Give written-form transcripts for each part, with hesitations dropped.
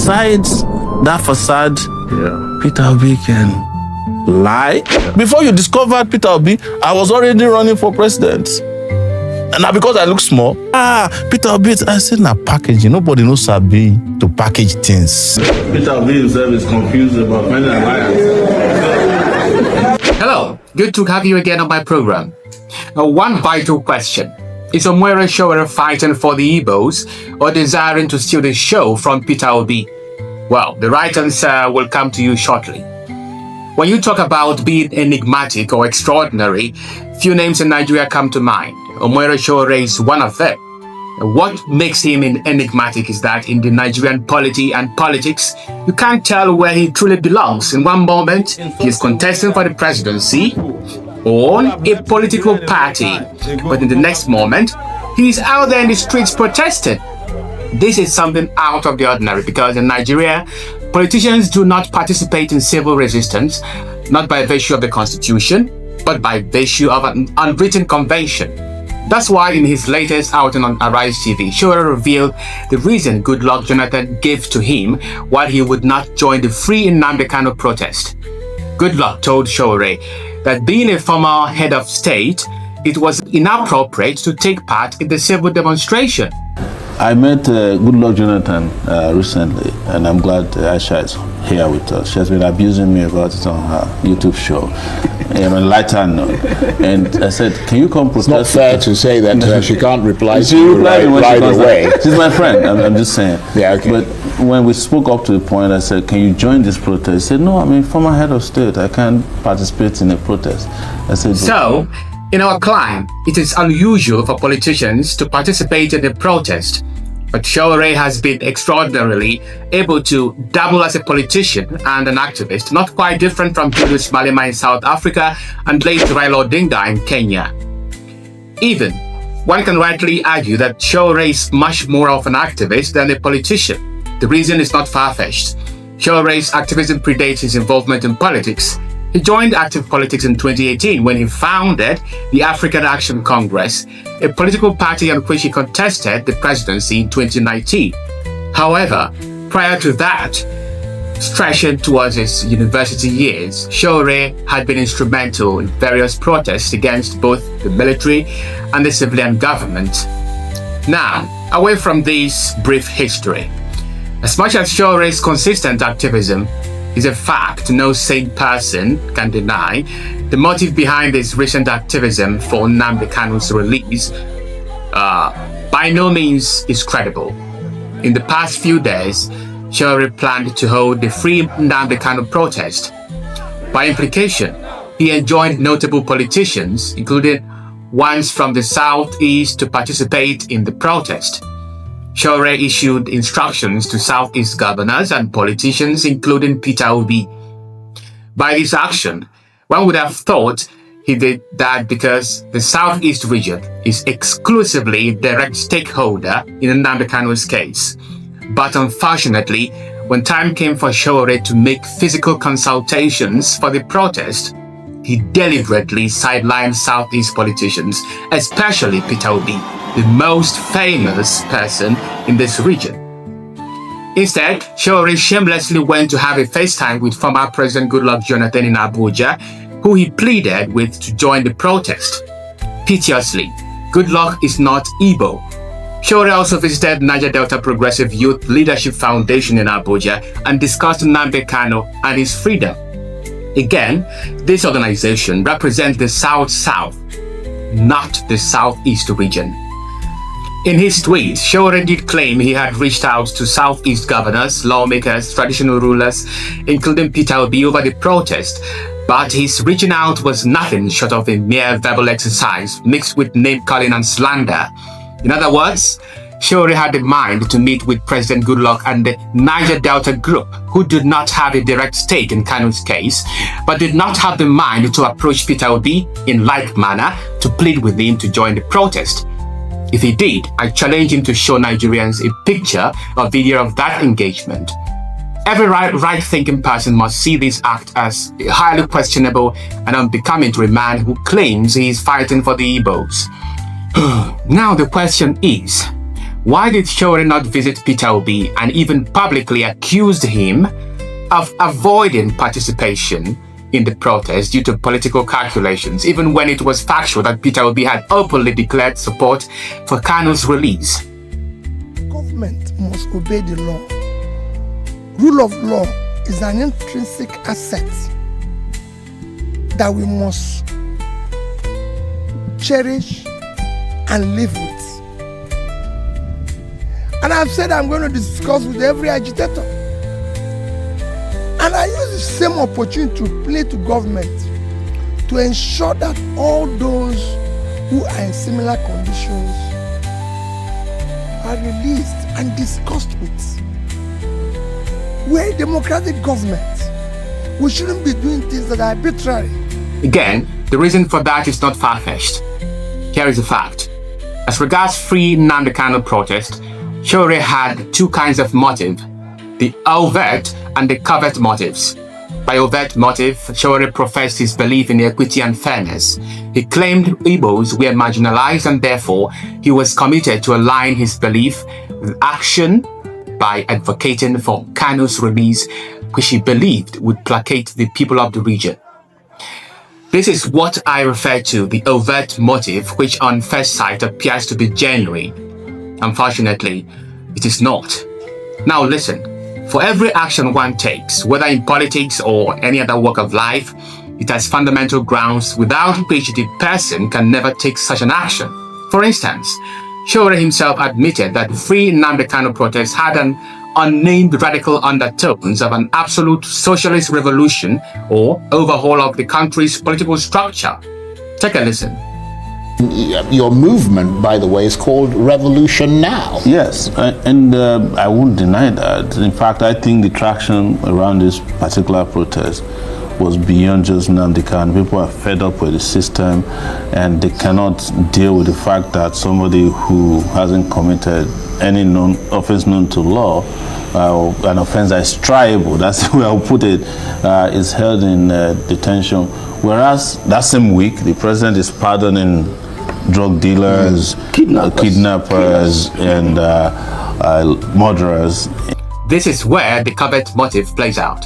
inside that facade, Peter Obi can lie. Before you discovered Peter Obi, I was already running for president. And now because I look small, Peter Obi, I said, na packaging. Nobody knows Sabi to package things. Peter Obi himself is confused about many alliances. Hello, good to have you again on my program. Now, one vital question. Is Sowore fighting for the Igbos or desiring to steal the show from Peter Obi? Well, the right answer will come to you shortly. When you talk about being enigmatic or extraordinary, few names in Nigeria come to mind. Sowore is one of them. What makes him enigmatic is that in the Nigerian polity and politics, you can't tell where he truly belongs. In one moment, he is contesting for the presidency or a political party, but in the next moment, he is out there in the streets protesting. This is something out of the ordinary because in Nigeria, politicians do not participate in civil resistance, not by virtue of the constitution, but by virtue of an unwritten convention. That's why in his latest outing on Arise TV, Sowore revealed the reason Goodluck Jonathan gave to him why he would not join the Free Nnamdi Kanu protest. Goodluck told Sowore that being a former head of state, it was inappropriate to take part in the civil demonstration. I met Goodluck Jonathan recently, and I'm glad Aisha is here with us. She has been abusing me about it on her YouTube show. On a lighter note. And I said, can you come protest? It's not fair to say that she can't reply to you right away. She's my friend, I'm just saying. Yeah, okay. But when we spoke up to the point, I said, can you join this protest? He said, no, I'm a former head of state. I can't participate in a protest. I said, so, in our climb, it is unusual for politicians to participate in a protest. But Sowore has been extraordinarily able to double as a politician and an activist, not quite different from Julius Malema in South Africa and late Raila Odinga in Kenya. Even, one can rightly argue that Sowore is much more of an activist than a politician. The reason is not far-fetched. Sowore's activism predates his involvement in politics. He joined active politics in 2018 when he founded the African Action Congress, a political party on which he contested the presidency in 2019. However, prior to that, stretching towards his university years, Sowore had been instrumental in various protests against both the military and the civilian government. Now, away from this brief history, as much as Sowore's consistent activism is a fact no sane person can deny, the motive behind his recent activism for Nnamdi Kanu's release by no means is credible. In the past few days, Sowore planned to hold the Free Nnamdi Kanu protest. By implication, he enjoined notable politicians, including ones from the Southeast, to participate in the protest. Sowore issued instructions to Southeast governors and politicians, including Peter Obi. By this action, one would have thought he did that because the Southeast region is exclusively a direct stakeholder in Nnamdi Kanu's case. But unfortunately, when time came for Sowore to make physical consultations for the protest, he deliberately sidelined Southeast politicians, especially Peter Obi, the most famous person in this region. Instead, Sowore shamelessly went to have a FaceTime with former President Goodluck Jonathan in Abuja, who he pleaded with to join the protest. Piteously, Goodluck is not Igbo. Sowore also visited Niger Delta Progressive Youth Leadership Foundation in Abuja and discussed Nnamdi Kanu and his freedom. Again, this organization represents the South-South, not the Southeast region. In his tweet, Sowore did claim he had reached out to Southeast governors, lawmakers, traditional rulers, including Peter Obi, over the protest, but his reaching out was nothing short of a mere verbal exercise mixed with name-calling and slander. In other words, Sowore had in mind to meet with President Goodluck and the Niger Delta group, who did not have a direct stake in Kanu's case, but did not have the mind to approach Peter Obi in like manner to plead with him to join the protest. If he did, I challenge him to show Nigerians a picture or video of that engagement. Every right-thinking person must see this act as highly questionable and unbecoming to a man who claims he is fighting for the Igbos. Now the question is, Why did Sowore not visit Peter Obi and even publicly accused him of avoiding participation in the protest due to political calculations, even when it was factual that Peter Obi had openly declared support for Kanu's release? Government must obey the law. Rule of law is an intrinsic asset that we must cherish and live with. And I've said I'm going to discuss with every agitator. And I use the same opportunity to play to government to ensure that all those who are in similar conditions are released and discussed with. We're a democratic government. We shouldn't be doing things that are arbitrary. Again, the reason for that is not far-fetched. Here is the fact. As regards free Nnamdi Kanu protest, Sowore had two kinds of motive, the overt and the covert motives. By overt motive, Sowore professed his belief in equity and fairness. He claimed Igbos were marginalized and therefore he was committed to align his belief with action by advocating for Kanu's release, which he believed would placate the people of the region. This is what I refer to the overt motive, which on first sight appears to be genuine. Unfortunately, it is not. Now listen, for every action one takes, whether in politics or any other walk of life, it has fundamental grounds without which the person can never take such an action. For instance, Sowore himself admitted that the free Nnamdi Kanu protest had an unnamed radical undertones of an absolute socialist revolution or overhaul of the country's political structure. Take a listen. Your movement, by the way, is called Revolution Now. Yes, and I won't deny that. In fact, I think the traction around this particular protest was beyond just Nnamdi Kanu. People are fed up with the system and they cannot deal with the fact that somebody who hasn't committed any offense known to law, an offense that is triable, that's the way I'll put it, is held in detention. Whereas that same week, the president is pardoning drug dealers, kidnappers and murderers. This is where the covert motive plays out.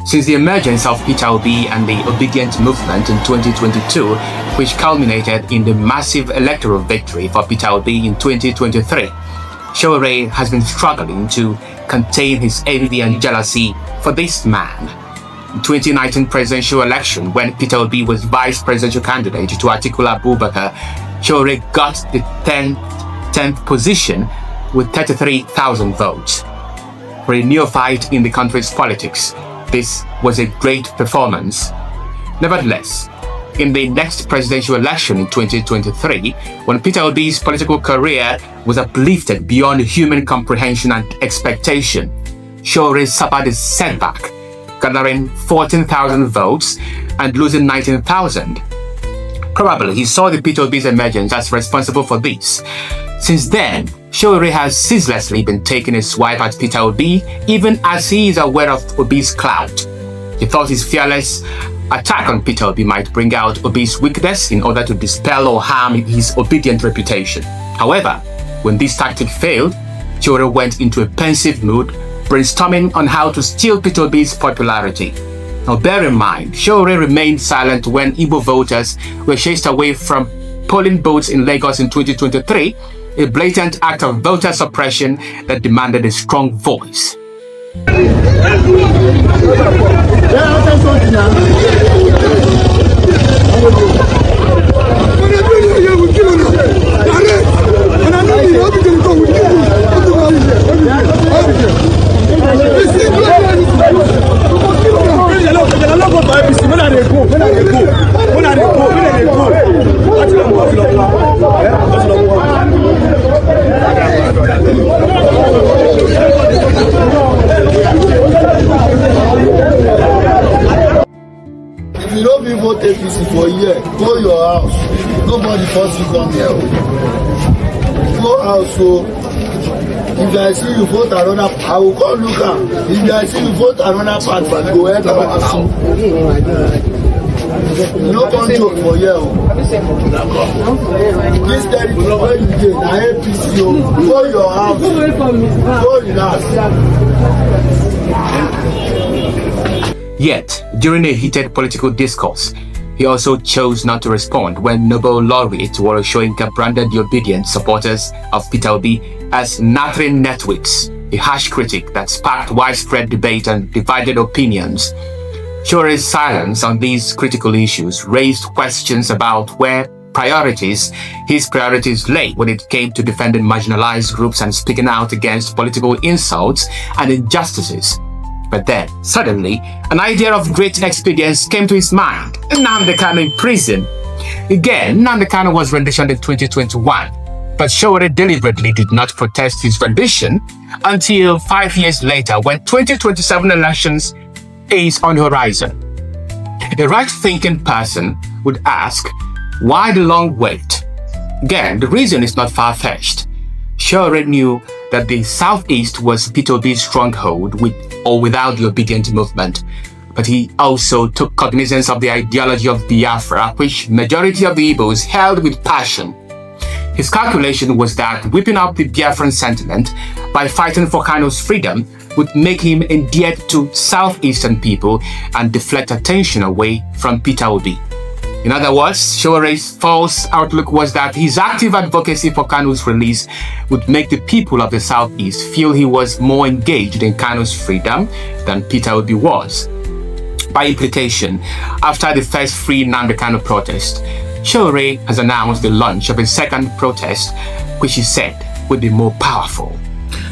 Since the emergence of Peter Obi and the Obedient movement in 2022, which culminated in the massive electoral victory for Peter Obi in 2023, Sowore has been struggling to contain his envy and jealousy for this man. In 2019 presidential election, when Peter Obi was vice presidential candidate to Atiku Abubakar, Sowore got the 10th position with 33,000 votes. For a neophyte in the country's politics, this was a great performance. Nevertheless, in the next presidential election in 2023, when Peter Obi's political career was uplifted beyond human comprehension and expectation, Sowore suffered a setback, gathering 14,000 votes and losing 19,000. Probably he saw the Peter Obi's emergence as responsible for this. Since then, Sowore has ceaselessly been taking a swipe at Peter Obi, even as he is aware of Obi's clout. He thought his fearless attack on Peter Obi might bring out Obi's weakness in order to dispel or harm his obedient reputation. However, when this tactic failed, Sowore went into a pensive mood, brainstorming on how to steal Peter Obi's popularity. Now bear in mind, Sowore remained silent when Igbo voters were chased away from polling booths in Lagos in 2023, a blatant act of voter suppression that demanded a strong voice. If you don't be vote APC for a year, go your house. Nobody force you come here. Go house, so if I see you vote another, I will come look at. If I see you vote another part, go ahead and house. No come joke for here. This territory where you dey na APC o. Go your house. Go relax. Yet, during a heated political discourse, he also chose not to respond when Nobel laureate Sowore Soyinka branded the obedient supporters of Peter Obi as nattering netwits, a harsh critic that sparked widespread debate and divided opinions. Sowore's silence on these critical issues raised questions about where his priorities lay when it came to defending marginalized groups and speaking out against political insults and injustices. But then, suddenly, an idea of great expedience came to his mind. Nnamdi Kanu in prison. Again, Nnamdi Kanu was renditioned in 2021, but Sowore deliberately did not protest his rendition until 5 years later when 2027 elections is on the horizon. A right-thinking person would ask, why the long wait? Again, the reason is not far-fetched. Sowore knew that the Southeast was Peter Obi's stronghold with or without the obedient movement, but he also took cognizance of the ideology of Biafra, which majority of the Igbos held with passion. His calculation was that whipping up the Biafran sentiment by fighting for Kanu's freedom would make him endeared to Southeastern people and deflect attention away from Peter Obi. In other words, Sowore's false outlook was that his active advocacy for Kanu's release would make the people of the Southeast feel he was more engaged in Kanu's freedom than Peter Obi was. By implication, after the first Free Nnamdi Kanu protest, Sowore has announced the launch of a second protest, which he said would be more powerful.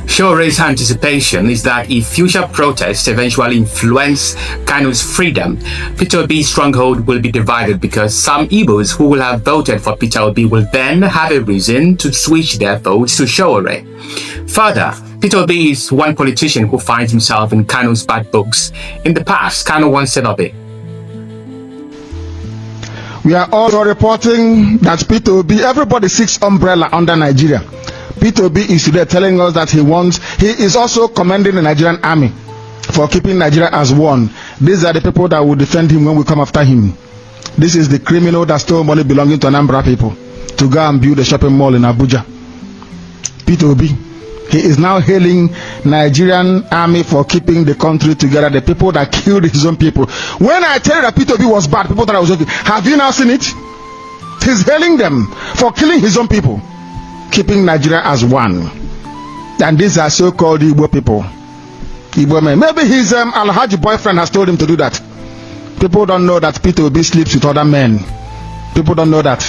Sowore's anticipation is that if future protests eventually influence Kanu's freedom, Peter Obi's stronghold will be divided because some Igbos who will have voted for Peter Obi will then have a reason to switch their votes to Sowore. Further, Peter Obi is one politician who finds himself in Kanu's bad books. In the past, Kanu once said of it, we are also reporting that Peter Obi, everybody seeks umbrella under Nigeria. Peter Obi is today telling us that he is also commending the Nigerian army for keeping Nigeria as one. These are the people that will defend him when we come after him. This is the criminal that stole money belonging to Anambra people to go and build a shopping mall in Abuja. Peter Obi, he is now hailing Nigerian army for keeping the country together, the people that killed his own people. When I tell you that Peter Obi was bad, people thought I was joking. Have you now seen it? He's hailing them for killing his own people, keeping Nigeria as one. And these are so-called Igbo people. Igbo men. Maybe his Alhaji boyfriend has told him to do that. People don't know that Peter Obi sleeps with other men. People don't know that.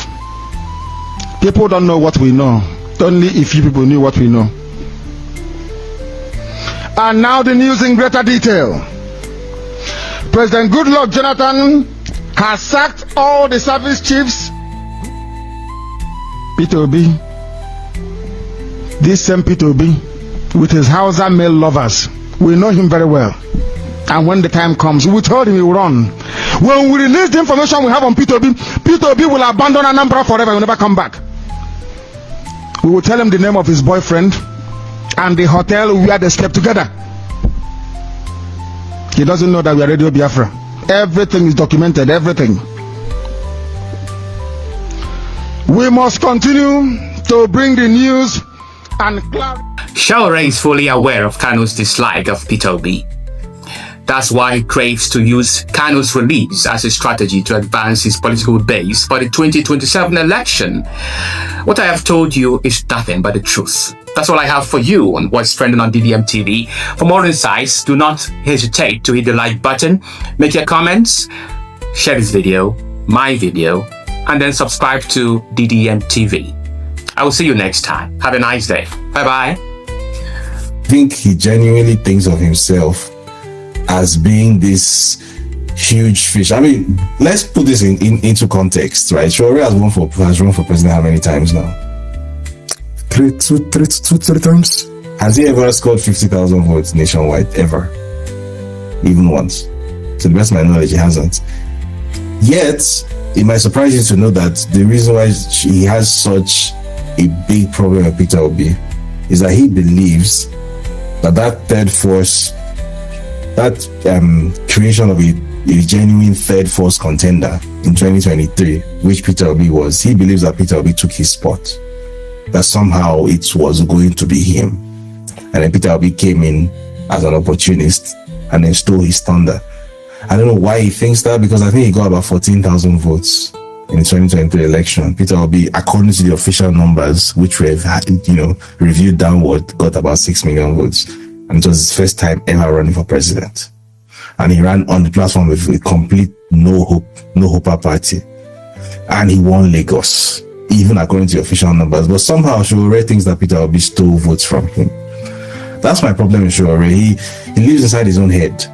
People don't know what we know. Only if you people knew what we know. And now the news in greater detail. President Goodluck Jonathan has sacked all the service chiefs. Peter Obi, this same Peter Obi, with his Hausa male lovers, we know him very well. And when the time comes, we told him he will run. When we release the information we have on Peter Obi will abandon Anambra forever. He will never come back. We will tell him the name of his boyfriend and the hotel where they slept together. He doesn't know that we are Radio Biafra. Everything is documented, everything. We must continue to bring the news and clarity. Sowore is fully aware of Kanu's dislike of Peter Obi. That's why he craves to use Kanu's release as a strategy to advance his political base for the 2027 election. What I have told you is nothing but the truth. That's all I have for you on what's trending on DDM TV. For more insights, do not hesitate to hit the like button, make your comments, share this video, my video, and then subscribe to DDM TV. I will see you next time. Have a nice day. Bye-bye. I think he genuinely thinks of himself as being this huge fish. I mean, let's put this into context, right? Sowore has run for president how many times now? Three times. Has he ever scored 50,000 votes nationwide? Ever? Even once? To the best of my knowledge, he hasn't. Yet, it might surprise you to know that the reason why he has such a big problem with Peter Obi is that he believes that third force, that creation of a a genuine third force contender in 2023, which Peter Obi was, he believes that Peter Obi took his spot, that somehow it was going to be him. And then Peter Obi came in as an opportunist and then stole his thunder. I don't know why he thinks that, because I think he got about 14,000 votes in the 2023 election. Peter Obi, according to the official numbers, which we've reviewed downward, got about 6 million votes. And it was his first time ever running for president. And he ran on the platform with a complete no hoper party. And he won Lagos, even according to the official numbers. But somehow Sowore thinks that Peter Obi stole votes from him. That's my problem with Sowore. He lives inside his own head.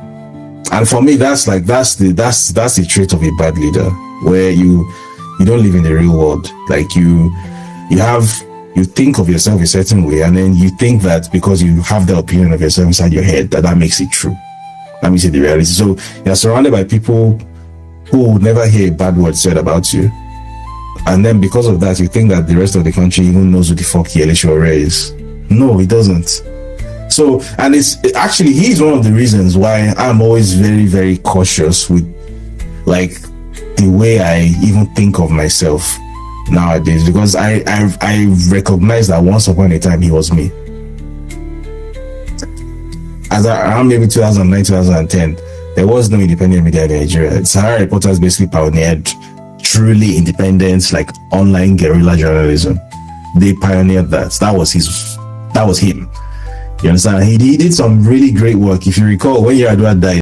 And for me, that's the trait of a bad leader, where you don't live in the real world. Like you think of yourself a certain way, and then you think that because you have the opinion of yourself inside your head, that makes it true. Let me see the reality. So you're surrounded by people who would never hear a bad word said about you. And then because of that, you think that the rest of the country even knows who the fuck Sowore is. No, it doesn't. So, and it's actually, he's one of the reasons why I'm always very, very cautious with like the way I even think of myself nowadays, because I recognize that once upon a time he was me. As around maybe 2009, 2010, there was no independent media in Nigeria. Sahara Reporters basically pioneered truly independent, like online guerrilla journalism. They pioneered that. That was him. You understand? He did some really great work. If you recall, when Yar'Adua died,